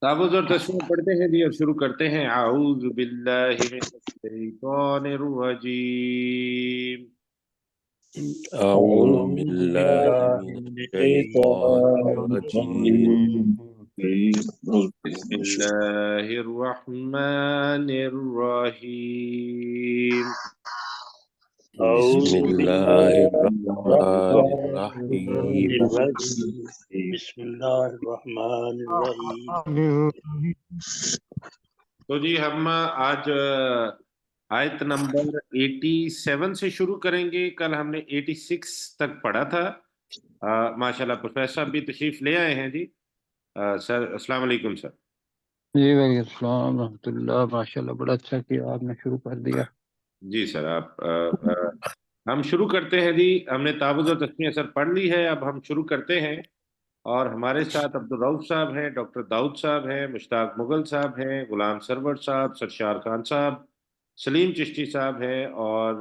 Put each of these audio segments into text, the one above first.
तावुज़ और तस्मीह पढ़ते हैं जी और शुरू करते हैं। आऊज़ु बिल्लाहि मिनश्शैतानिर रजीम। أعوذ أعوذ بالله بالله من من الشيطان الشيطان الرجيم. बिस्मिल्लाहिर रहमानिर रहीम। بسم أعوذ الله بالله من الرحمن الشيطان الرحيم. الرجيم بسم الله الرحمن الرحيم तो जी हम आज आयत नंबर 87 से शुरू करेंगे। कल हमने 86 तक पढ़ा था। माशाल्लाह प्रोफेसर साहब भी तशरीफ ले आए हैं जी। सर अस्सलाम वालेकुम सर। जी वालेकुम अस्सलाम रहमतुल्लाह। माशाल्लाह बड़ा अच्छा किया आपने, शुरू कर दिया। जी सर आप हम शुरू करते हैं जी। हमने तावुज़ और तस्मीह सर पढ़ ली है, अब हम शुरू करते हैं। और हमारे साथ अब्दुल रऊफ साहब हैं, डॉक्टर दाऊद साहब हैं, मुश्ताक मुगल साहब हैं, गुलाम सरवर साहब, सरशार खान साहब, सलीम चिश्ती साहब हैं और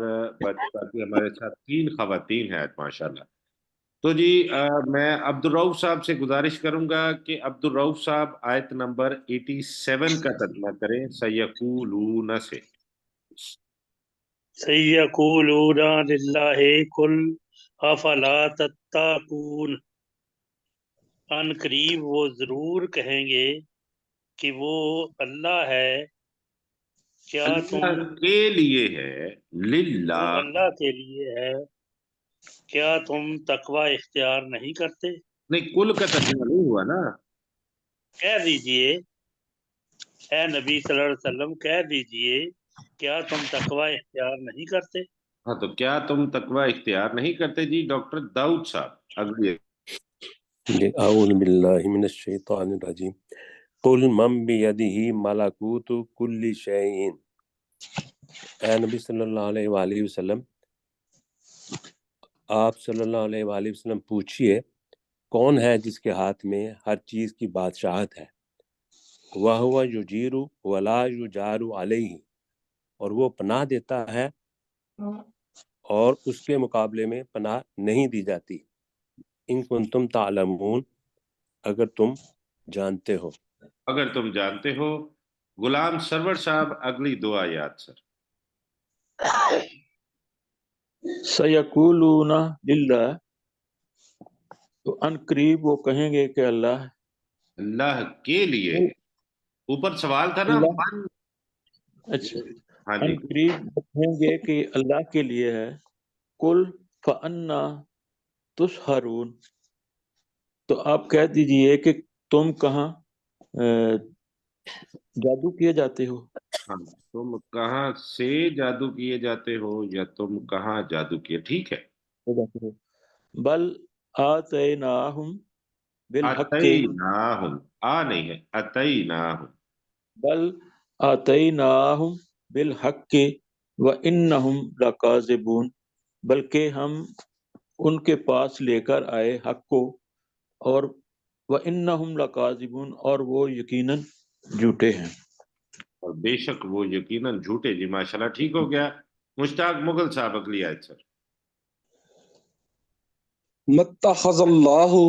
बाकी हमारे साथ तीन खवातीन हैं आज माशाल्लाह। तो जी मैं अब्दुल रऊफ साहब से गुजारिश करूंगा कि अब्दुल रऊफ साहब आयत नंबर 87 का तर्जुमा करें सयकूलून से। सयक़ूलून लिल्लाहि कुल अफला तत्तकून। अन करीब वो जरूर कहेंगे कि वो अल्लाह है, क्या तुम, अल्लाह के लिए है, वो लिल्लाह। अल्लाह के लिए है, क्या तुम तकवा इख्तियार नहीं करते। नहीं, कुल का तर्जुमा नहीं हुआ ना। कह दीजिए, ए नबी सल्लल्लाहु अलैहि वसल्लम, कह दीजिए क्या तुम तकवा इख्तियार नहीं करते। हाँ, तो क्या तुम तकवा इख्तियार नहीं करते जी। डॉक्टर दाऊद साहब अगली। أعوذ بالله من الشيطان الرجيم. قل من بيده ملكوت كل شيء. اے نبی صلی اللہ علیہ وآلہ وسلم، آپ صلی اللہ علیہ وآلہ وسلم پوچھئے کون ہے جس کے ہاتھ میں ہر چیز کی بادشاہت ہے؟ وَهُوَ يُجِيرُ وَلَا يُجَارُ عَلَيْهِ، اور وہ پناہ دیتا ہے اور اس کے مقابلے میں پناہ نہیں دی جاتی۔ ان کنتم تعلمون، اگر تم جانتے ہو۔ अगर तुम जानते हो। गुलाम सरवर साहब अगली दो आयत सर। सयकूलून लिल्लाह, तो अन करीब वो कहेंगे कि अल्लाह अल्लाह के लिए है। ऊपर सवाल था ना अल्लाह मन। अच्छा, हाँ अन जी। करीब वो कहेंगे कि अल्लाह के लिए है। कुल फअन्ना तुसहरून, तो आप कह दीजिए कि तुम कहाँ जादू किए जाते हो। हाँ, तुम कहाँ से जादू किए जाते हो या तुम कहाँ जादू किए, ठीक है। बल आतैनाहुम बिल हक्के, अतई ना हूं। आ नहीं है, अतई ना हूं। बल आतैनाहुम बिल हक्के व इन्नहुम लकाज़िबून, बल्कि हम उनके पास लेकर आए हक को, और व इन्नहुम लकाज़िबून, और वो यकीनन झूठे हैं। और बेशक वो यकीनन झूठे। जी माशाल्लाह, ठीक हो गया। मुश्ताक मुगल साहब अगली आयत सर। मत्तखज़ल्लाहु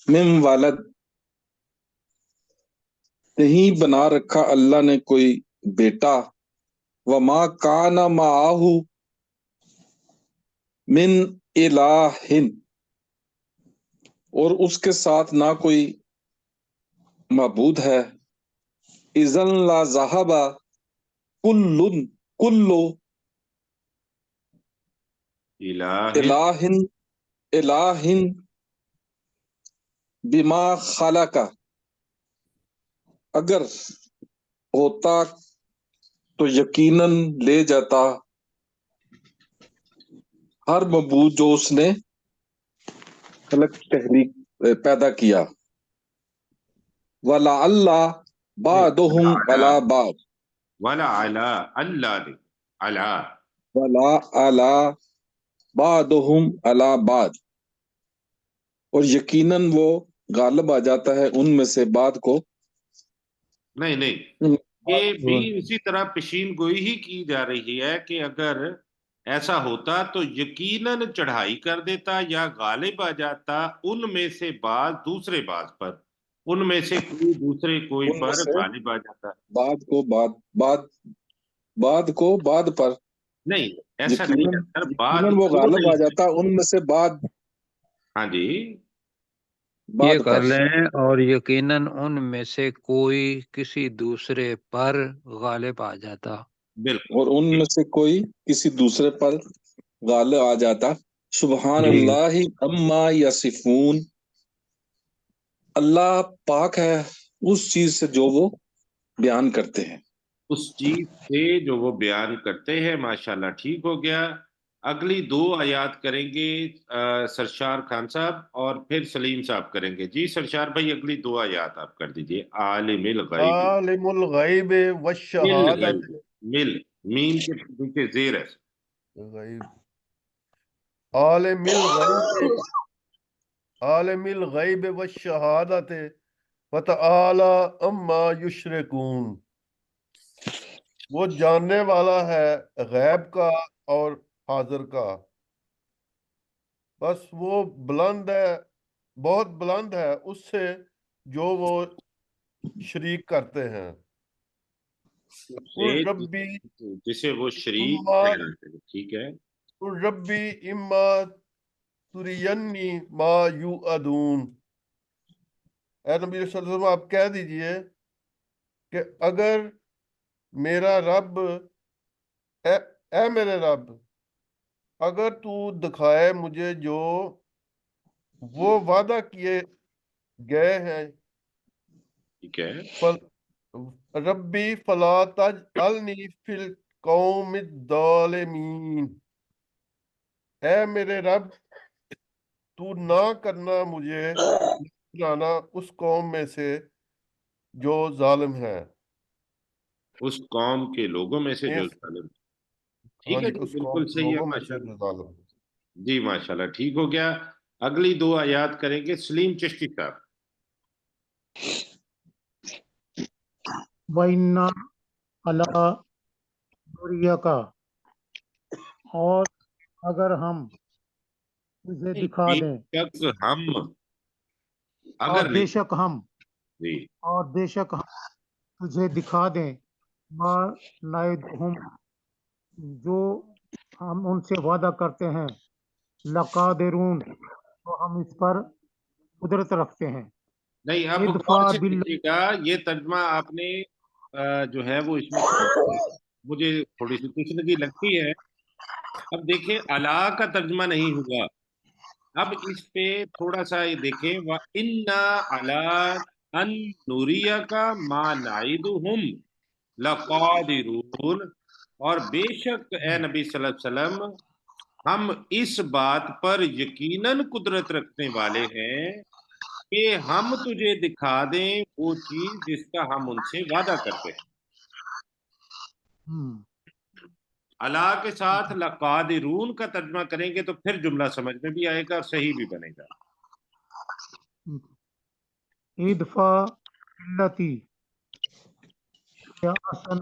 मिन वलद, नहीं बना रखा अल्लाह ने कोई बेटा। वमा काना माहू मिन इलाहिन, और उसके साथ ना कोई मबूद है। इज़न ला ज़हबा कुल्लुन कुल्लु इलाहिन। इलाहिन इलाहिन बिमा खलका, अगर होता तो यकीनन ले जाता हर मबूद जो उसने खलक तहरीक पैदा किया। वला अल्लाह नहीं, बादुहुम अला। अला बाद, वाला अला। अल्लाह नहीं, अला। वला अला बादुहुम अला बाद, और यकीनन वो गालिब आ जाता है उनमें से बाद को। नहीं नहीं, ये भी इसी तरह पेशीन गोई ही की जा रही है कि अगर ऐसा होता तो यकीनन चढ़ाई कर देता या गालिब आ जाता उनमें से बाज दूसरे बाज पर। ان में से कोई दूसरे कोई उनमें पर से गालिब आ जाता है। बाद को बाद पर, नहीं, ऐसा नहीं है यकीनन सर, बाद यकीनन वो को गालिब नहीं आ है। जाता उनमें से बाद हाँ जी, ये बाद कर पर। लें, और यकीनन उनमें से कोई किसी दूसरे पर गालिब आ जाता। बिल्कुल। और उनमें से कोई किसी दूसरे पर गालिब आ जाता। सुबहान जी। अल्लाह अम्मा यसिफून, अल्लाह पाक है उस चीज से जो वो बयान करते हैं। उस चीज से जो वो बयान करते हैं। माशाल्लाह, ठीक हो गया। अगली दो आयात करेंगे सरशार खान साहब, और फिर सलीम साहब करेंगे। जी सरशार भाई, अगली दो आयात आप कर दीजिए। आलिमिल गैब, आलिमुल गैब व मिल शहादत, गैब, मिल, मीम के नीचे जेर है। गैब, आलिमिल गैब, आलिमिल गैब व शहादत फतआला अम्मा युशरिकून, वो जानने वाला है गैब का और हाजिर का, बस वो बुलंद है, बहुत बुलंद है उससे जो वो शरीक करते हैं। कुल से रब्बी जिसे वो शरीक इम्मा, ठहराते हैं। ठीक है। कुल रब्बी इम्मा तुरियन्नी मा युअदून, ऐ नबी सल्लल्लाहु अलैहि वसल्लम आप कह दीजिए कि अगर मेरा रब, ए मेरे रब, अगर तू दिखाए मुझे जो वो वादा किए गए हैं, ठीक है। फल रब्बी फला तज अलनी फिल कौम दालिमीन, ए मेरे रब तू ना करना मुझे लाना उस कौम में से जो जालिम है। उस कौम के लोगों में से जो इस जालिम। हाँ ठीक है जी, जी, उस कौम बिल्कुल के सही है लोगों में से माशाल्लाह। जो जालिम है। जी माशाल्लाह, ठीक हो गया। अगली दो आयात करेंगे सलीम चिश्ती साहब। वइन्ना अला का, और अगर हम तुझे दिखा दें, बेशक हम, और अगर नहीं। बेशक हम, जी, और बेशक हम तुझे दिखा दें मा नाइदहुम, जो हम उनसे वादा करते हैं, लकादिरून, तो हम इस पर कुदरत रखते हैं। नहीं, अब इदफा गौर से बिल, देखिएगा, ये तर्जमा आपने जो है वो इसमें मुझे थोड़ी सी कुशनगी लगती है। अब देखें, अला का तर्जमा नहीं हुआ। अब इस पे थोड़ा सा ये देखें, व इन्ना अला अन नूरिया का मा नाइदुहुम लकादिरून, और बेशक ए नबी सल्लल्लाहु अलैहि वसल्लम, हम इस बात पर यकीनन कुदरत रखने वाले हैं कि हम तुझे दिखा दें वो चीज जिसका हम उनसे वादा करते हैं। अला के साथ लकादिरून का तर्जमा करेंगे तो फिर जुमला समझ में भी आएगा और सही भी बनेगा। इदफा बिल्लती या असन,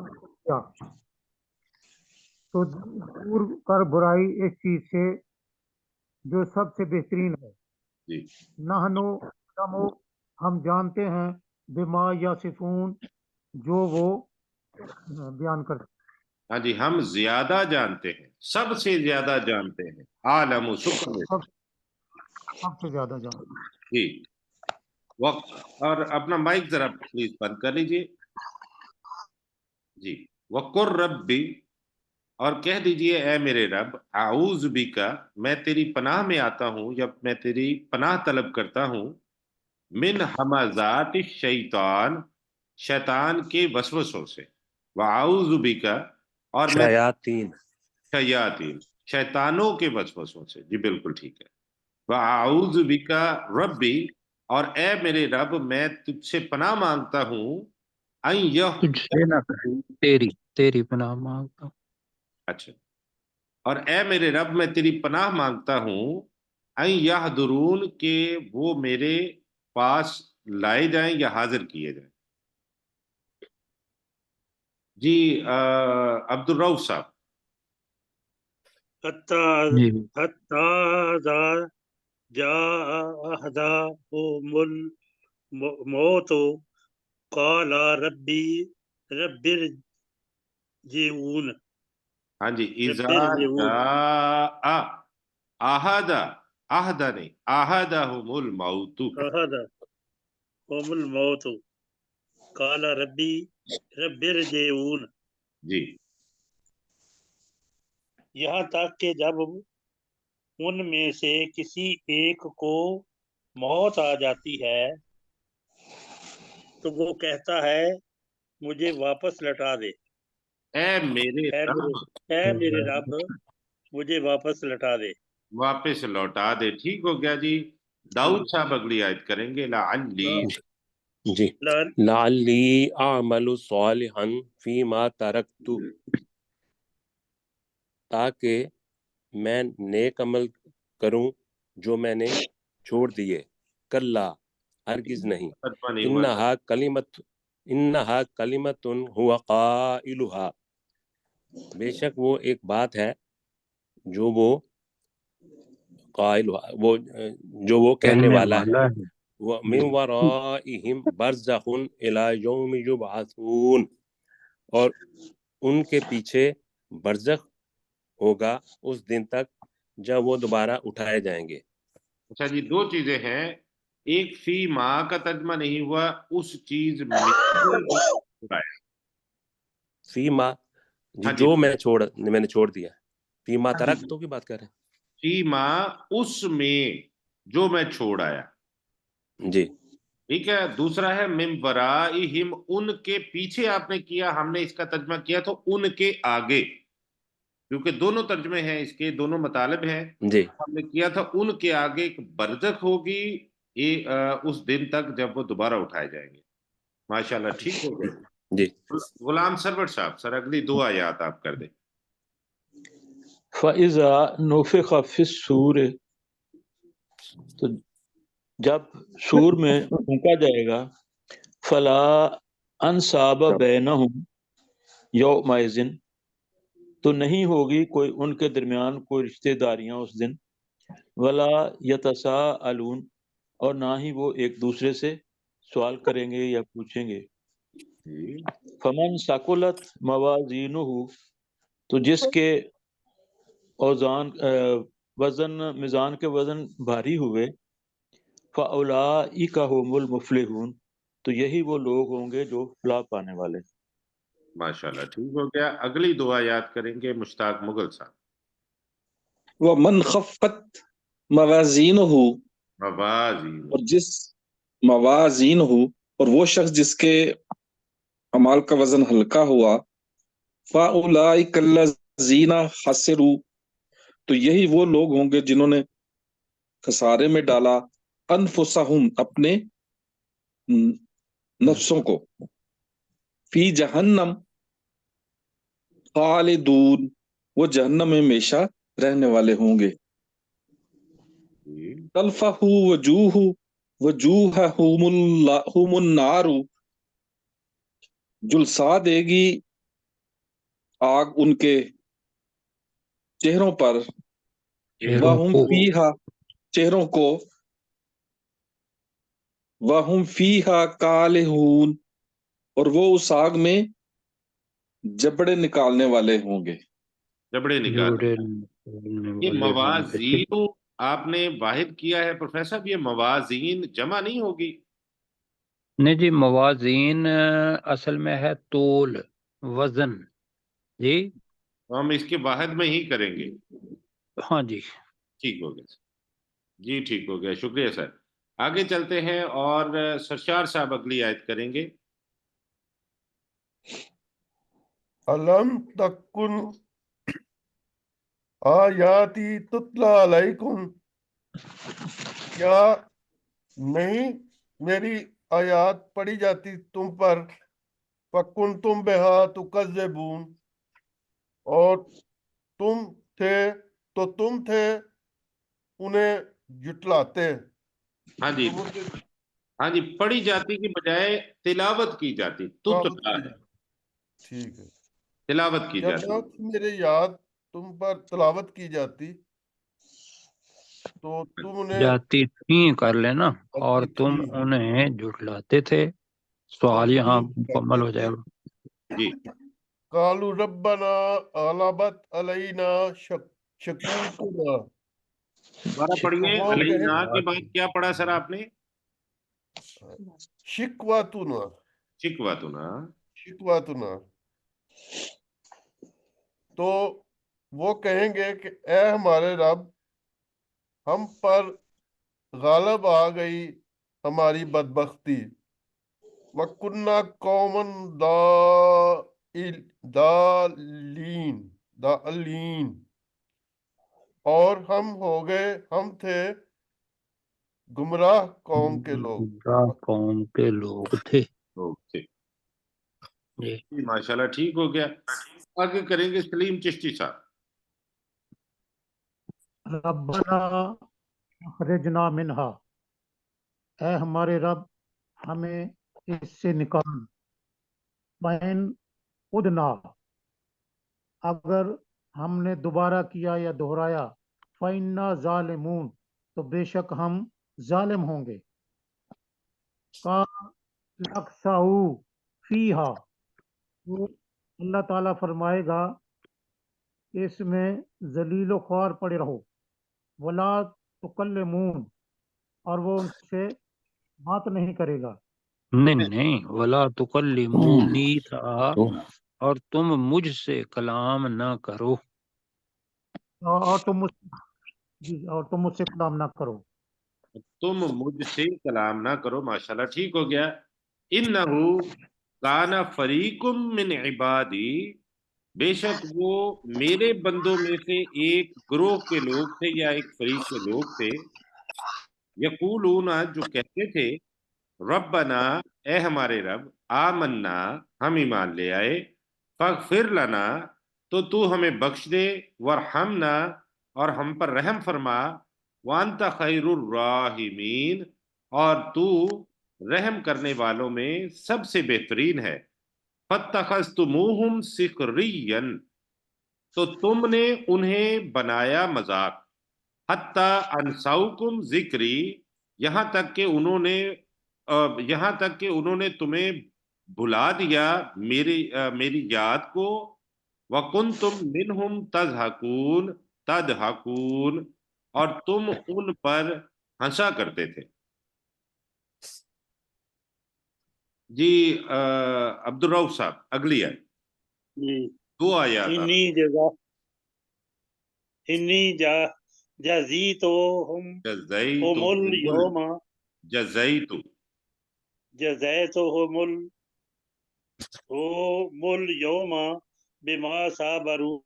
या तो दूर कर बुराई इस चीज से जो सबसे बेहतरीन है। जी, नहनो नमो, हम जानते हैं, बिमा या सिफून, जो वो बयान करते हाँ जी, हम ज्यादा जानते हैं, सबसे ज्यादा जानते हैं। आलम शुक्र में। सब सबसे ज्यादा जानते हैं। जी, वक्त, और अपना माइक जरा प्लीज बंद कर लीजिए। जी, वकुर रब्बी, और कह दीजिए ए मेरे रब, आऊज बिका, मैं तेरी पनाह में आता हूं, या मैं तेरी पनाह तलब करता हूं, मिन हमाजात शैतान, शैतान के वसवसों से। व आऊज बिका, और मैं शयातीन। शयातीन, शैतानों के वसवसों से। जी बिल्कुल ठीक है। व आऊज बिका रब्बी, और ए मेरे रब मैं तुझसे पनाह मांगता हूं, अन यह, तुझसे ना कहे, तेरी तेरी पनाह मांगता हूँ। अच्छा, और ए मेरे रब मैं तेरी पनाह मांगता हूं, अन यहदुरून, के वो मेरे पास लाए जाएं या हाजिर किए जाएं। जी अब्दुल रऊफ साहब। हत्ता जी। हत्ता जा जाहदाहुमुल موت قال ربی ربرجعون ہاں جی، اذا ربرجعون جاء احد نہیں احدہم الموت. احدہم الموت قال ربرجعون، جی یہاں تک کہ جب ان میں سے کسی ایک کو موت آ جاتی ہے تو وہ کہتا ہے مجھے واپس لوٹا دے، اے میرے رب اے میرے رب مجھے واپس لوٹا دے. واپس لوٹا دے. ٹھیک ہو گیا جی. داؤد صاحب اگلی آیت کریں گے. لعلی جی لعلی اعمل صالحا فیما ترکت، تاکہ میں نیک عمل کروں جو میں نے چھوڑ دیے. کلا ہرگز نہیں. ترجمہ نہیں ہوا. انہا کلمت ہوا قائلہا، بے شک وہ ایک بات ہے جو وہ قائل جو وہ کہنے والا ہے. وَمِن وَرَائِهِمْ بَرْزَخٌ إِلَى يَوْمِ يُبْعَثُونَ، اور ان کے پیچھے برزخ ہوگا اس دن تک جب وہ دوبارہ اٹھائے جائیں گے. اچھا جی، دو چیزیں ہیں. ایک فی ماں کا ترجمہ نہیں ہوا، اس چیز میں فیما جی ہاں جی، جو میں نے چھوڑ دیا. فیما ترکتو کی بات کر رہے فی ماں اس میں جو میں چھوڑ آیا. ہیں. جی ٹھیک ہے. دوسرا ہے من ورائہم، ان کے پیچھے آپ نے کیا، ہم نے اس کا ترجمہ کیا تو ان کے آگے، کیونکہ دونوں ترجمے ہیں اس کے، دونوں مطالب ہیں. جی ہم نے کیا تھا ان کے آگے ایک برزخ ہوگی اس دن تک جب وہ دوبارہ اٹھائے جائیں گے. ماشاءاللہ. ٹھیک ہو گیا. جی. غلام سرور صاحب سر اگلی دو آیات آپ کر دیں. فَإِذَا نُفِخَ فِي الصُّورِ، تو جب سور میں پھونکا جائے گا، فَلَا أَنْسَابَ بَيْنَهُمْ يَوْمَئِذٍ، تو نہیں ہوگی کوئی ان کے درمیان کوئی رشتہ داریاں اس دن. وَلَا يَتَسَاءَلُونَ، اور نہ ہی وہ ایک دوسرے سے سوال کریں گے یا پوچھیں گے. فَمَنْ ثَقُلَتْ مَوَازِينُهُ، تو جس کے اوزان وزن میزان کے وزن بھاری ہوئے، فَأُولَئِكَ هُمُ الْمُفْلِحُونَ، تو یہی وہ لوگ ہوں گے جو فلاح پانے والے. ماشاءاللہ. ٹھیک ہو گیا. اگلی دو آیات کریں گے مشتاق مغل صاحب. وَمَنْ خَفَّتْ مَوَازِينُهُ، موازین، اور جس موازین ہو، اور وہ شخص جس کے اعمال کا وزن ہلکا ہوا، فَأُولَئِكَ الَّذِينَ خَسِرُوا، تو یہی وہ لوگ ہوں گے جنہوں نے خسارے میں ڈالا انفسہم، اپنے نفسوں کو، فی جہنم خالدون، وہ جہنم میں ہمیشہ رہنے والے ہوں گے. تلفہ وجوہہم النار، جلسا دے گی آگ ان کے چہروں پر، وہم فیہا، چہروں کو، وہم فیہا کالہون، اور وہ اس آگ میں جبڑے نکالنے والے ہوں گے. جبڑے نکال. یہ موازین آپ نے واحد کیا ہے پروفیسر صاحب، یہ موازین جمع نہیں ہوگی؟ نہیں جی، موازین اصل میں ہے تول، وزن. جی تو ہم اس کے واحد میں ہی کریں گے. ہاں جی. ٹھیک ہو گیا جی، ٹھیک ہو گیا. شکریہ سر. آگے چلتے ہیں اور سرشار صاحب اگلی آیت کریں گے. الم تکن آیاتی تتلا علیکم، کیا نہیں میری آیات پڑھی جاتی تم پر، فکنتم بہا تکذبون، اور تم تھے انہیں جٹلاتے. ہاں جی، ہاں جی، پڑھی جاتی کی بجائے تلاوت کی جاتی. تتلا ہے، ٹھیک ہے. تلاوت کی کیا جاتی. میری یاد تم پر تلاوت کی جاتی، تو تم نے جاتی تھی کر لینا، اور جاتی تم تھی انہیں جھٹلاتے تھے. اور سوال یہاں تم مکمل ہو کہتے جائے تھے گا. جی قالوا ربنا غلبت علینا شکوتنا. دوبارہ پڑھیے. وہ علینا کہتے کے بعد کیا پڑھا سر آپ نے؟ شکواتنا شکواتنا. شکواتنا. تو وہ کہیں گے کہ اے ہمارے رب، ہم پر غالب آ گئی ہماری بدبختی. وَكُنَّا قَوْمًا ضَالِّينَ. اور ہم تھے گمراہ قوم کے لوگ. گمراہ قوم کے لوگ تھے. اوکے جی. جی، ماشاءاللہ ٹھیک ہو گیا. آگے کریں گے سلیم چشتی صاحب. ربنا اخرجنا منہا، اے ہمارے رب ہمیں اس سے نکال. فَإِنْ عُدْنَا، اگر ہم نے دوبارہ کیا یا دہرایا، فَإِنَّا ظَالِمُونَ، تو بے شک ہم ظالم ہوں گے. قَالَ اخْسَئُوا فِيهَا، تو اللہ تعالیٰ فرمائے گا اس میں ذلیل و خوار پڑے رہو. وَلَا تُكَلِّمُونَ، اور وہ ان سے بات نہیں کرے گا. نہیں ولا تکلمونی تھا، اور تم مجھ سے کلام نہ کرو. اور تم مجھ سے کلام نہ کرو. تم مجھ سے کلام نہ کرو. ماشاءاللہ ٹھیک ہو گیا. انہو کان فریقم من عبادی، بے شک وہ میرے بندوں میں سے ایک گروہ کے لوگ تھے یا ایک فریق کے لوگ تھے. یقولون، جو کہتے تھے، ربنا، اے ہمارے رب، آمنا، ہم ایمان لے آئے، فاغفر لنا، تو ہمیں بخش دے، ورحمنا، اور ہم پر رحم فرما، وانت خیر الراحمین، اور تو رحم کرنے والوں میں سب سے بہترین ہے. فاتخذتموہم سخریا، تو تم نے انہیں بنایا مذاق. حتی انسوکم ذکری، یہاں تک کہ انہوں نے تمہیں بھلا دیا میری یاد کو. وَكُنْتُمْ مِنْهُمْ تَضْحَكُونَ، اور تم ان پر ہنسا کرتے تھے. جی عبد الرؤف صاحب اگلی ہے. جی. 2 آیات. انی جزیتہم اليوم جزیتہم اليوم بما صبروا،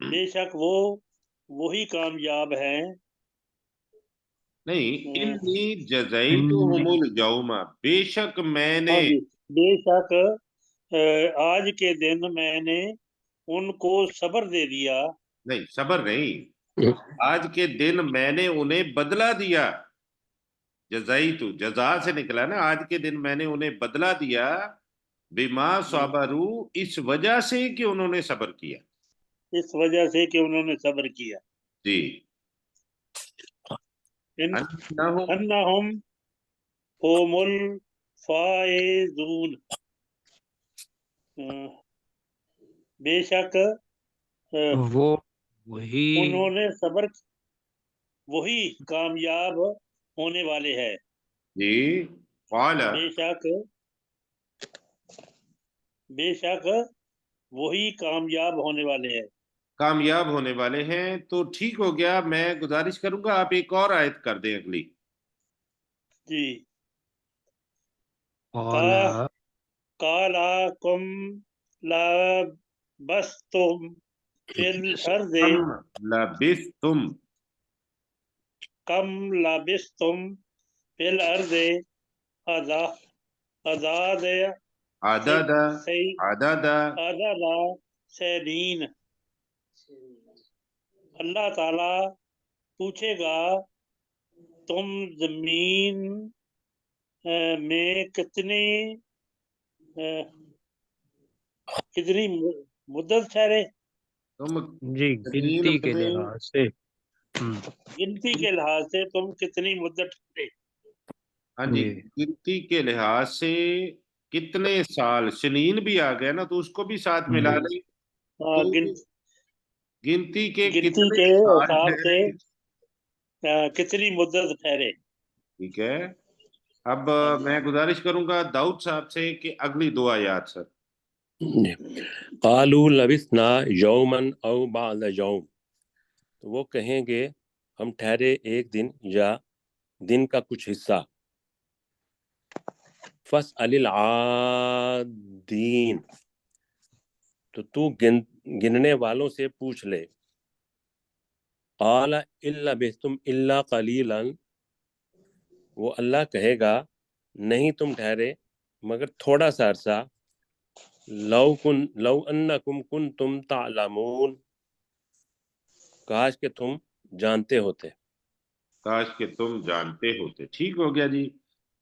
بے شک وہ وہی کامیاب ہیں. نہیں، انی جزیتہم اليوم، بے شک میں نے. ہاں جی، بے شک آج کے دن میں نے ان کو صبر دے دیا. نہیں، صبر نہیں، آج کے دن میں نے انہیں بدلہ دیا. جزیتو جزا سے نکلا نا. آج کے دن میں نے انہیں بدلہ دیا. بما صبرو، اس وجہ سے کہ انہوں نے صبر کیا. اس وجہ سے کہ انہوں نے صبر کیا. جی. انہم هم الفائزون، بے شک وہ وہی انہوں نے صبر، وہی کامیاب ہونے والے ہیں. جی. قال، بے شک وہی کامیاب ہونے والے ہیں. کامیاب ہونے والے ہیں. تو ٹھیک ہو گیا. میں گزارش کروں گا آپ ایک اور آیت کر دیں اگلی. جی. قال کالا کم لبستم فی الارض، کم لبستم فی الارض عدد سنین. اللہ تعالی پوچھے گا تم زمین میں کتنی مدت ٹھہرے. तुम जी सनीन गिनती के में लिहाज से गिनती के लिहाज से तुम कितनी मुद्दत ठहरे। हाँ जी, जी गिनती के लिहाज से कितने साल, सनीन भी आ गया ना तो उसको भी साथ मिला जी लें। हाँ, तो गिनती के गिनती कितने के साल हिसाब से ठहरे। कितनी मुद्दत ठहरे। ठीक है। अब मैं गुजारिश करूंगा दाऊद साहब से कि अगली दो आयात सर। कालू लबिसना यौमन औ बअद यौम, तो वो कहेंगे हम ठहरे एक दिन या दिन का कुछ हिस्सा। फस अलिल आदीन, तो तू गिनने वालों से पूछ ले। काला इल्ला बिस्तुम इल्ला कलीलन, वो अल्लाह कहेगा नहीं तुम ठहरे मगर थोड़ा सा अरसा। लौ अन्नकुम कुंतुम तालमून, काश के तुम जानते होते। काश कि तुम जानते होते। ठीक हो गया जी।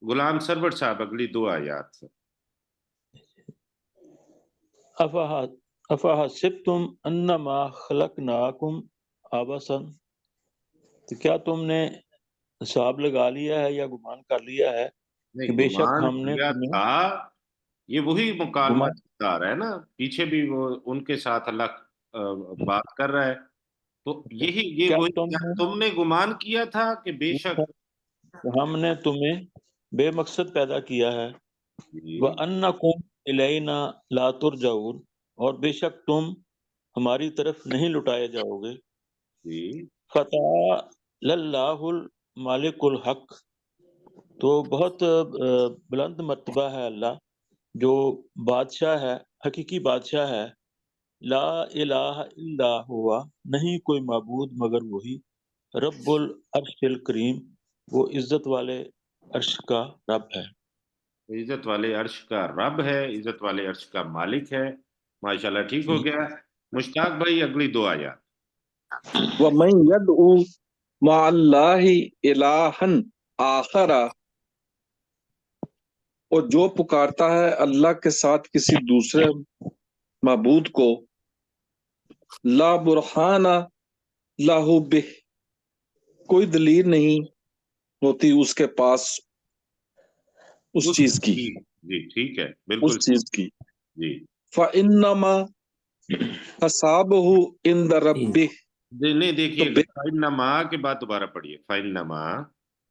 गुलाम सरवर साहब अगली दो आयात सर। अफहसिब्तुम अन्नमा खलकनाकुम आबसन, तो क्या तुमने हिसाब लगा लिया है या गुमान कर लिया है कि नहीं, बेशक गुमान हमने किया तुम्हें था। ये वही मुकालमा गुमान चलता आ रहा है ना, पीछे भी वो उनके साथ अल्लाह बात कर रहा है। तो यही ये क्या वही, क्या तुमने तुमने गुमान किया था कि बेशक। हमने तुम्हें बेमकसद पैदा किया है। जी व अन्नकुम इलैना ला तुरजाऊन, और बेशक तुम हमारी तरफ नहीं लुटाए जाओगे। जी फता लल्लाहुल मालिकुल हक, तो बहुत बुलंद मर्तबा है अल्लाह जो बादशाह है, हकीकी बादशाह है। ला इलाहा इल्ला हुआ, नहीं कोई माबूद मगर वही। रब्बुल अर्शिल करीम, वो इज्जत वाले अर्श का रब है। इज्जत वाले अर्श का रब है, इज्जत वाले अर्श का मालिक है। माशाल्लाह, ठीक हो गया। मुश्ताक भाई अगली दो आयात। व मन यदउ मअल्लाहि इलाहन आखरा, और जो पुकारता है अल्लाह के साथ किसी दूसरे माबूद को, ला बुरहाना लाहु बिह, कोई दलील नहीं होती उसके पास उस चीज की, जी ठीक है, उस बिल्कुल चीज की। जी। फ़इन्नमा हसाबहु इंद रब्बिह, नहीं, तो देखिएगा, फाइन नमा के बाद दोबारा पढ़िए, फाइन नमा।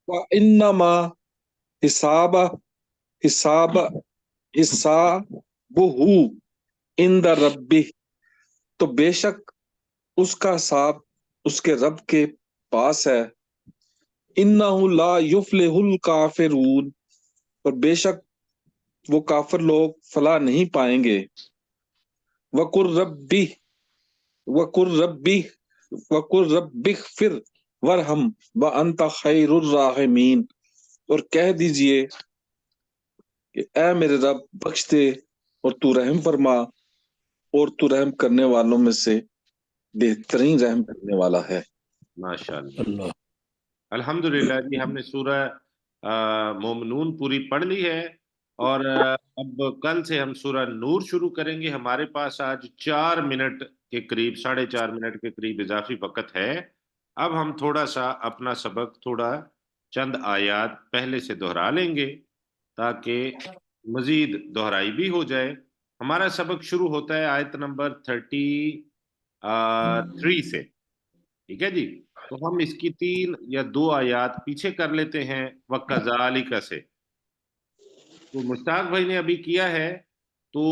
फ़इन्नमा हिसाब हिसाब हिसाबहु इंद रब्बिह, तो बेशक उसका हिसाब उसके रब के पास है। इन्नहु ला युफ्लिहुल काफिरून, और बेशक वो काफिर लोग फलाह नहीं पाएंगे। वकुर रब्बी वकुर रब्बी वकुर रब्बिक फिर वरहम व अंता खैरुर राहिमीन, और कह दीजिए कि ऐ मेरे रब बख्श दे और तू रहम फरमा, और तू रहम करने वालों में से बेहतरीन रहम करने वाला है। माशाल्लाह, अल्लाह। अल्हम्दुलिल्लाह जी। हमने सूरह मोमिनून पूरी पढ़ ली है। और अब कल से हम सूरह नूर शुरू करेंगे। हमारे पास आज 4 मिनट के करीब, 4.5 मिनट के करीब इजाफी वक्त है। अब हम थोड़ा सा अपना सबक, थोड़ा चंद आयात पहले से दोहरा लेंगे ताकि मजीद दोहराई भी हो जाए। हमारा सबक शुरू होता है आयत नंबर 33 से। ठीक है जी। तो हम इसकी 3 या 2 आयात पीछे कर लेते हैं, वक्कज़ालिका से। तो मुश्ताक भाई ने अभी किया है। तो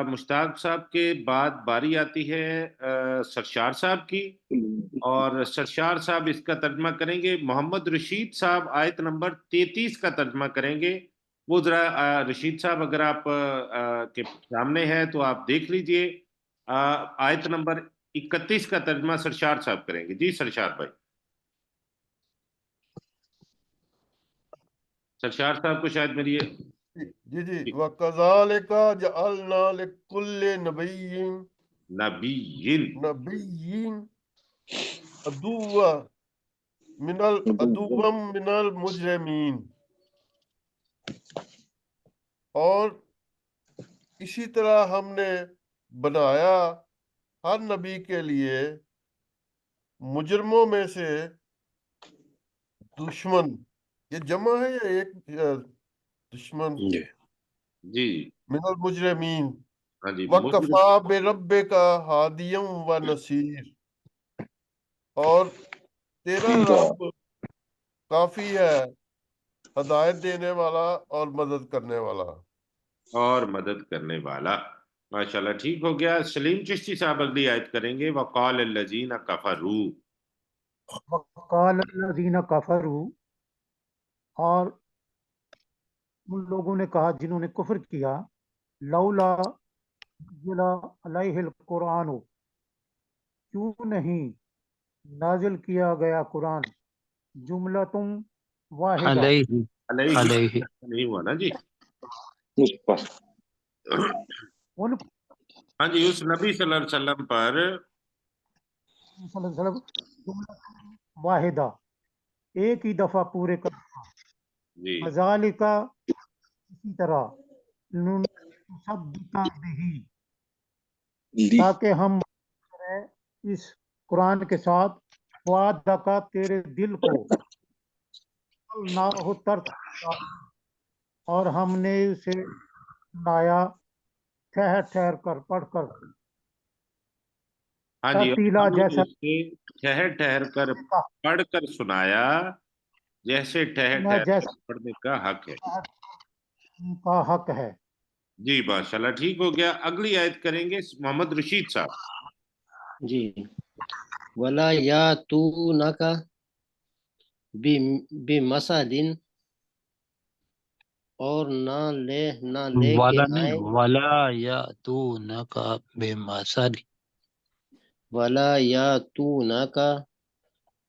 मुश्ताक साहब के बाद बारी आती है सरशार साहब की। और सरशार साहब इसका तर्जमा करेंगे। मोहम्मद रशीद साहब आयत नंबर 33 का तर्जमा करेंगे। वो जरा रशीद साहब, अगर आप के सामने है तो आप देख लीजिए। आयत नंबर 31 का तर्जमा सरशार साहब करेंगे। जी सरशार भाई। सरशार साहब को शायद मेरी जी जी। वकज़ालिका जअलना लिकुल्लि नबिय्यिन नबीयिन नबिय्यिन अदुव्वा अदुव्वम मिनल मुजरिमीन, और इसी तरह हमने बनाया ہر نبی کے لیے مجرموں میں سے دشمن، یہ جمع ہے یا ایک دشمن؟ جی من المجرمین ہاں جی وَکَفَا بِرَبِّکَ ہادیًا وَنَصِیرًا، اور تیرا رب کافی ہے ہدایت دینے والا اور مدد کرنے والا۔ اور مدد کرنے والا۔ ماشاءاللہ ٹھیک ہو گیا۔ سلیم چشتی صاحب اگلی آیت کریں گے۔ وقال الذین کفروا، وقال الذین کفروا، اور ان لوگوں نے کہا جنہوں نے کفر کیا، لولا نزل علیہ القرآن، کیوں نہیں نازل کیا گیا قرآن، جملتم واحدہ، علیہ علیہ علیہ نہیں ہوا نا جی؟ اس پر ان ہاں جی، اس نبی صلی اللہ علیہ وسلم پر صلی اللہ علیہ وسلم جملتم واحدہ، ایک ہی دفعہ پورے کر، جی ذالک اسی طرح، نصدق بہ، لی تاکہ ہم کریں اس قرآن کے ساتھ، فؤادک تیرے دل کو، نہ ہو ترتیلا، اور ہم نے اسے سنایا ٹھہر ٹھہر کر پڑھ کر، ہاں جی، اور ترتیلا ہم نے جیسا اس کے ٹھہر ٹھہر کر پڑھ کر سنایا جیسے ٹھہر ٹھہر کر جیسا پڑھنے کا حق ہے۔ کا حق ہے۔ جی ماشاءاللہ ٹھیک ہو گیا۔ اگلی آیت کریں گے محمد رشید صاحب۔ جی ولا یاتونک بمثل، اور نہ لے کے والا نہیں، آئے، ولا یاتونک بمثل، ولا یاتونک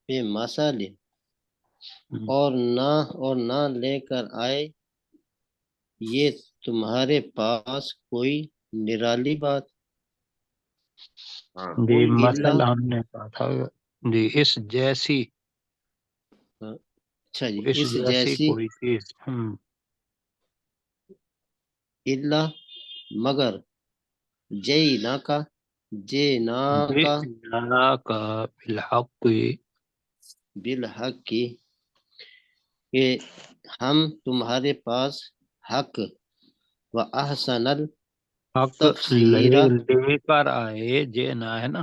بمثل، اور نہ لے کر آئے یہ تمہارے پاس کوئی نرالی بات، ہاں جی کوئی مسئلہ ہم نے کہا تھا جی، اس جیسی، اچھا جی، اس اس جیسی جیسی، کوئی چیز، الا مگر، جینا کا کا بالحق، بالحق کی، کہ ہم تمہارے پاس حق، و احسن حق التفسیرہ، لے کر آئے، جینا ہے نا،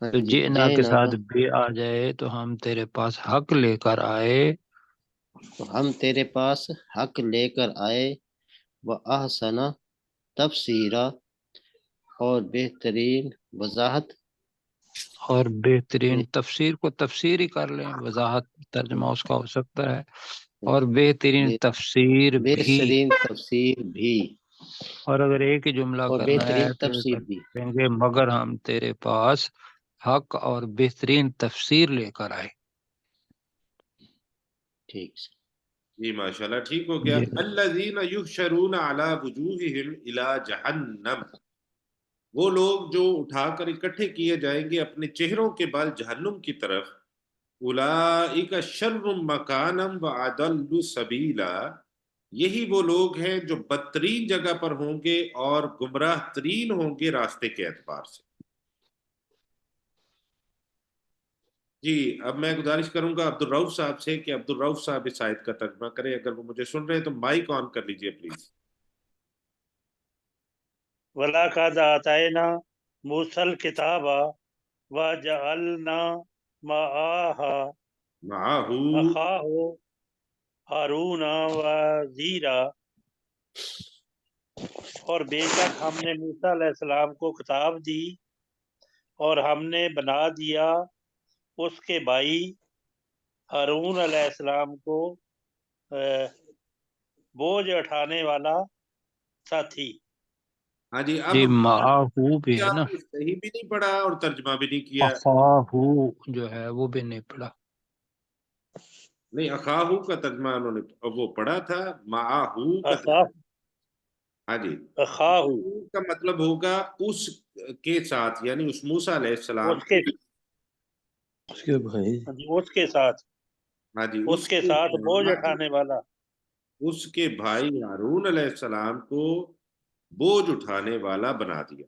تو جی جینا کے جینا کا، ساتھ بے آ جائے تو ہم تیرے پاس حق لے کر آئے، تو ہم تیرے پاس حق لے کر آئے، و احسن تفسیرہ، اور بہترین وضاحت، اور بہترین تفسیر کو تفسیر ہی کر لیں، وضاحت ترجمہ اس کا ہو سکتا ہے، اور بہترین تفسیر بھی، بہترین تفسیر بھی، اور اگر ایک ہی جملہ اور کرنا ہے بہترین تو تفسیر بھی۔ کہیں گے مگر ہم تیرے پاس حق اور بہترین تفسیر لے کر آئے۔ ٹھیک جی ماشاءاللہ ٹھیک ہو گیا۔ جی الذین یحشرون علی وجوہہم الی جہنم، وہ لوگ جو اٹھا کر اکٹھے کیے جائیں گے اپنے چہروں کے بال جہنم کی طرف، اولئک شر مکانا واضل سبیلا، یہی وہ لوگ ہیں جو بدترین جگہ پر ہوں گے اور گمراہ ترین ہوں گے راستے کے اعتبار سے۔ جی اب میں گزارش کروں گا عبدالرؤف صاحب سے کہ عبدالرؤف صاحب اس آیت کا ترجمہ کریں، اگر وہ مجھے سن رہے ہیں تو مائک آن کر لیجئے پلیز۔ وَلَقَدْ آتَيْنَا مُوسَى الْكِتَابَ وَجَعَلْنَا مَعَهُ أَخَاهُ ہارون وزیرا، اور بے شک ہم نے موسیٰ علیہ السلام کو کتاب دی اور ہم نے بنا دیا اس کے بھائی ہارون علیہ السلام کو بوجھ اٹھانے والا ساتھی۔ ہاں جی اب جی معاہو بھی ہے نا، صحیح بھی نہیں پڑھا اور ترجمہ بھی نہیں کیا۔ اخاہو جو ہے وہ بھی نہیں پڑھا، نہیں اخاہو کا ترجمہ انہوں نے وہ پڑھا تھا، معاہو کا ترجمہ۔ ہاں جی، اخاہو کا مطلب ہوگا اس کے ساتھ، یعنی اس موسیٰ علیہ السلام اس کے بھائی، اس کے ساتھ، ہاں جی اس کے ساتھ بوجھ بعد اٹھانے والا، اس کے بھائی ہارون علیہ السلام کو بوجھ اٹھانے والا بنا دیا۔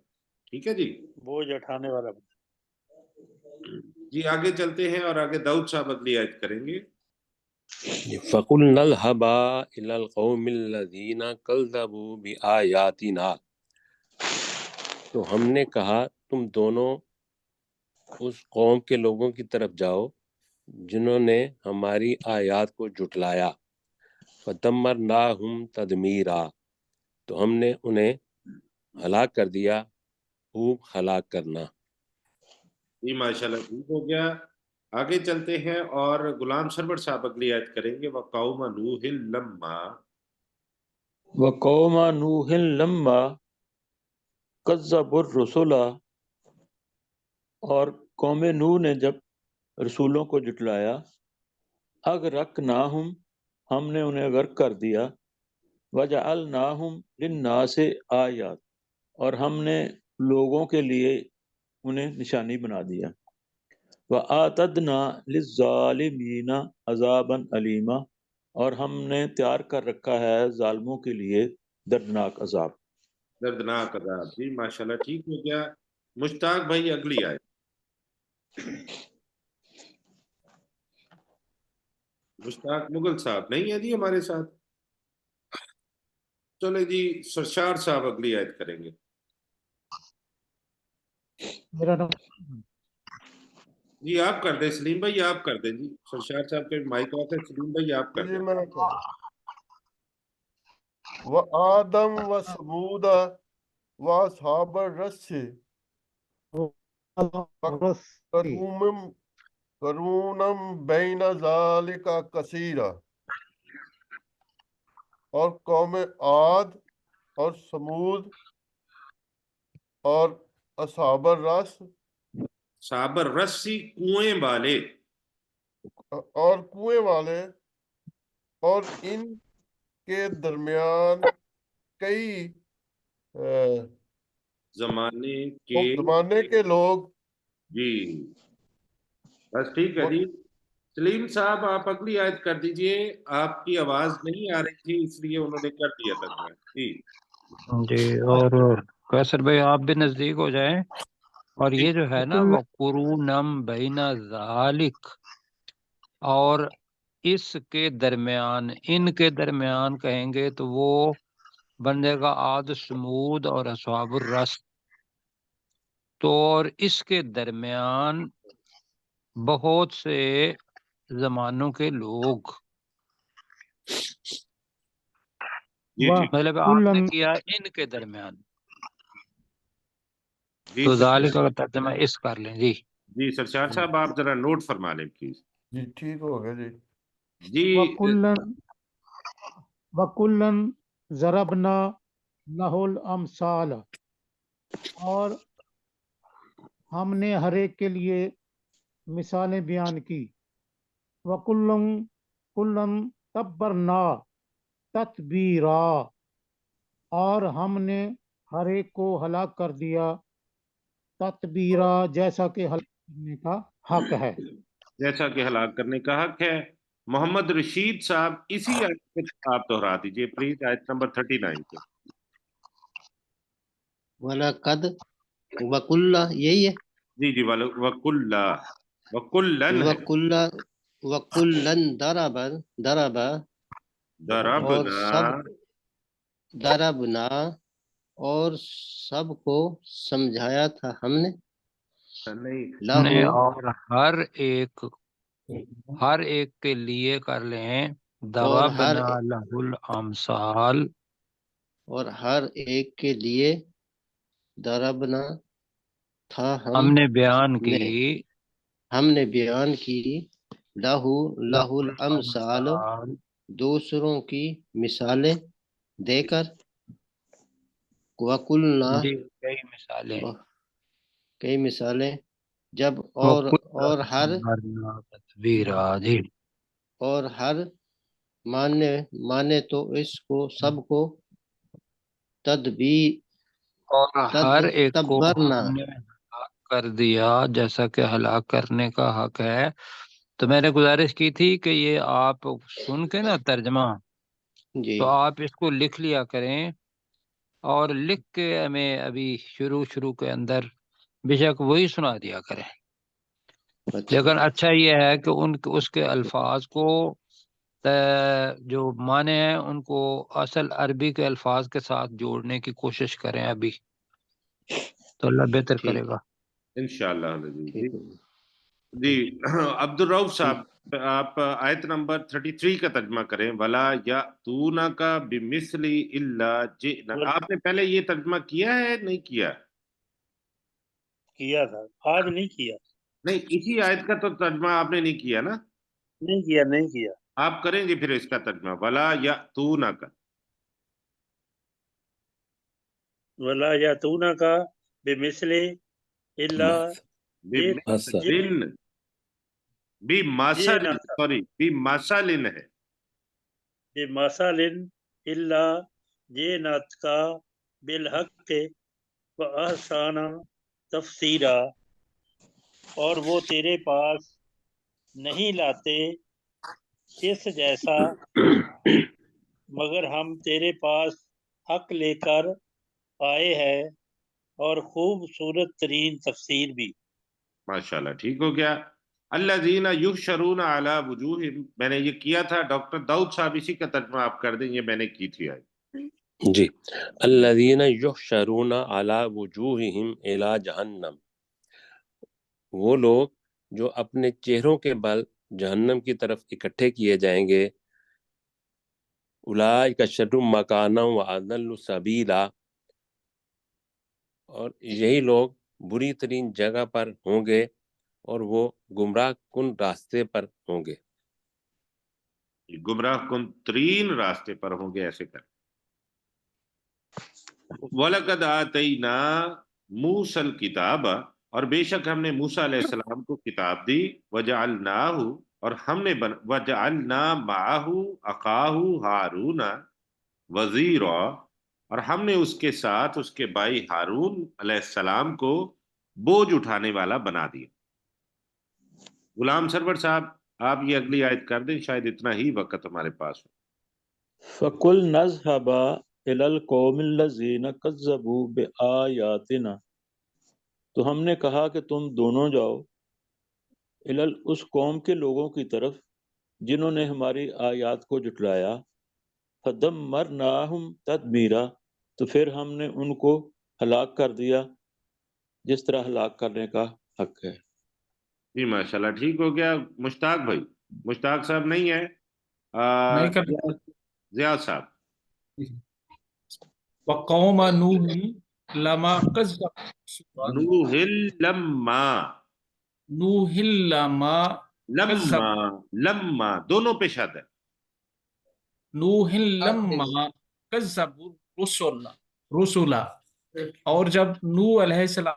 ठीक है जी। बोझ उठाने वाला। जी आगे चलते हैं और आगे दाऊद साहब अगली आयत करेंगे। फ़कुल्ना इज़हबा इलल क़ौमिल लज़ीना कज़्ज़बू बिआयातिना, तो हमने कहा तुम दोनों उस कौम के लोगों की तरफ जाओ जिन्होंने हमारी आयात को झुटलाया। फदम्मरनाहुम तदमीरा, तो हमने उन्हें हलाक कर दिया, खूब हलाक करना। जी माशाल्लाह ठीक हो गया। आगे चलते हैं और गुलाम सरवर साहब अगली आयत करेंगे। व कौम नूहिल लम्मा, व कौम नूहिल लम्मा कज़्ज़बुर रसुला, और कौम नूह ने जब रसूलों को जुटलाया, अगरकनाहुम, हमने उन्हें गर्क कर दिया, वजअलनाहुम लिन्नासे आयात, और हमने लोगों के लिए उन्हें निशानी बना दिया। व आतदना लिज़्ज़ालिमीना अज़ाबन अलीमा, और हमने तैयार कर रखा है जालिमों के लिए दर्दनाक अजाब। दर्दनाक अजाब। जी माशाल्लाह ठीक हो गया। मुश्ताक भाई अगली आयत। मुश्ताक मुगल साहब नहीं है जी हमारे साथ। चले जी सरशार साहब अगली आयत करेंगे। मेरा नाम जी आप कर दें, सलीम भाई आप कर दें जी। सरशार साहब के माइक ऑफ है, सलीम भाई आप कर जी दें। मैंने कहा व आदम व समूद व अस्हाब रस करूम करूनम बैन ज़ालिका कसीरा, और कौम आद और समूद और अस्हाबर रस साबर रस्सी कुएं वाले, और कुएं वाले, और इनके दरमियान कई जमाने के। जमाने के लोग। जी बस ठीक है जी। सलीम साहब आप अगली आयत कर दीजिए। आपकी आवाज नहीं आ रही थी इसलिए उन्होंने कर दिया था जी। जी, और कैसर भाई आप भी नजदीक हो जाएं। और ये जो है ना वकुरूनम बैना ज़ालिक, और इसके दरमियान, इनके दरमियान कहेंगे तो वो बन जाएगा आद समूद और अस्हाबुर रस। तो और इसके दरमियान बहुत से जमानों के लोग, जी जी मतलब आपने किया इनके दरमियान, जी तो सर। जालिक का तर्जुमा इस कर लें जी। जी सरशार साहब आप जरा नोट फरमा लें प्लीज। जी ठीक हो गया जी। जी वकुल्लन ज़रबना लहुल अमसाल, और हमने हर एक के लिए मिसालें बयान की। वकुल्लन कुल्लन तब्बरना ततबीरा, और हमने हर एक को हलाक कर दिया ततबीरा, जैसा कि हलाक करने का हक है। जैसा कि हलाक करने का हक है। मोहम्मद रशीद साहब इसी आयत को आप दोहरा दीजिए प्लीज, आयत नंबर 39 पे। वलकद वकुल्ला, यही है। जी जी वकुल्ला, वकुल्लन है। वकुल्ला वकुल्लन दरबन दरबा, और दरबना, सब दरबना, और सबको समझाया था हमने। नहीं ने लाहू, और हर एक के लिए कर लें और हर दरबना लहुल अमसाल, और हर एक के लिए दरबना था हमने बयान की हमने बयान की। लाहू लाहुल अमसाल, अमसाल, दूसरों की मिसालें देकर। वकुलना, जी कई मिसालें, कई मिसालें जब, वकुल्ला और हर तब्बरना तत्बीरा जी, और हर माने माने तो इसको सबको तदबी और हर एक को तदब्बरना। हमने हलाक कर दिया जैसा कि हलाक करने का हक है। तो मैंने गुजारिश की थी कि ये आप सुन के ना तर्जमा, जी तो आप इसको लिख लिया करें اور لکھ کے ہمیں ابھی شروع کے اندر بے شک وہی سنا دیا کریں، اچھا لیکن اچھا یہ ہے کہ اس کے الفاظ کو جو معنی ہیں ان کو اصل عربی کے الفاظ کے ساتھ جوڑنے کی کوشش کریں ابھی، تو اللہ بہتر ٹھیک کرے گا۔ انشاءاللہ العزیز۔ ٹھیک ہے جی عبد الرؤف صاحب، آپ آیت نمبر 33 کا ترجمہ کریں، ولا یاتونک بمثل الا جئنا۔ آپ نے پہلے یہ ترجمہ کیا ہے نہیں کیا؟ کیا تھا، آج نہیں کیا، نہیں، اسی آیت کا تو ترجمہ آپ نے نہیں کیا نا؟ نہیں کیا۔ آپ کریں گے پھر اس کا ترجمہ، ولا یاتونک۔ ولا یاتونک بمثل الا بمثل، بمثل، سوری بمثل ہے، بمثل الا جئناک بالحق واحسن تفسیرا، اور وہ تیرے پاس نہیں لاتے اس جیسا مگر ہم تیرے پاس حق لے کر آئے ہیں، اور خوبصورت ترین تفسیر بھی۔ ماشاءاللہ ٹھیک ہو گیا۔ الذین یحشرون علی وجوہہم، میں نے یہ کیا تھا، ڈاکٹر داؤد صاحب اسی کا ترجمہ آپ کر دیں، یہ میں نے کی تھی آج۔ جی، الذین یحشرون علی وجوہہم الی جہنم، وہ لوگ جو اپنے چہروں کے بل جہنم کی طرف اکٹھے کیے جائیں گے، اولئک شر مکانا واضل سبیلا، اور یہی لوگ بری ترین جگہ پر ہوں گے اور وہ گمراہ کن راستے پر ہوں گے۔ گمراہ کن ترین راستے پر ہوں گے، ایسے کر۔ وَلَقَدْ آتَيْنَا مُوسَى الْكِتَابَ، اور بے شک ہم نے موسیٰ علیہ السلام کو کتاب دی، وَجَعَلْنَاهُ، اور ہم نے وَجَعَلْنَا مَعَهُ أَخَاهُ هَارُونَ وَزِيرًا، اور ہم نے اس کے ساتھ اس کے بھائی ہارون علیہ السلام کو بوجھ اٹھانے والا بنا دیا۔ غلام سرور صاحب آپ یہ اگلی آیت کر دیں، شاید اتنا ہی وقت ہمارے پاس ہو۔ فَقُلْ نَذْهَبَا إِلَى الْقَوْمِ الَّذِينَ كَذَّبُوا بِآيَاتِنَا، تو ہم نے کہا کہ تم دونوں جاؤ اس قوم کے لوگوں کی طرف جنہوں نے ہماری آیات کو جھٹلایا، فَدَمَّرْنَاهُمْ تَدْمِيرًا، تو پھر ہم نے ان کو ہلاک کر دیا جس طرح ہلاک کرنے کا حق ہے۔ جی ماشاءاللہ ٹھیک ہو گیا۔ مشتاق بھائی، مشتاق صاحب نہیں ہے، نہیں کر ضیاء صاحب۔ وقوم نوح لما كذبوا نوح لما، نوح لما لما، لما دونوں پہ شد ہے۔ نوح لما كذبوا رسلا، اور جب نوح علیہ السلام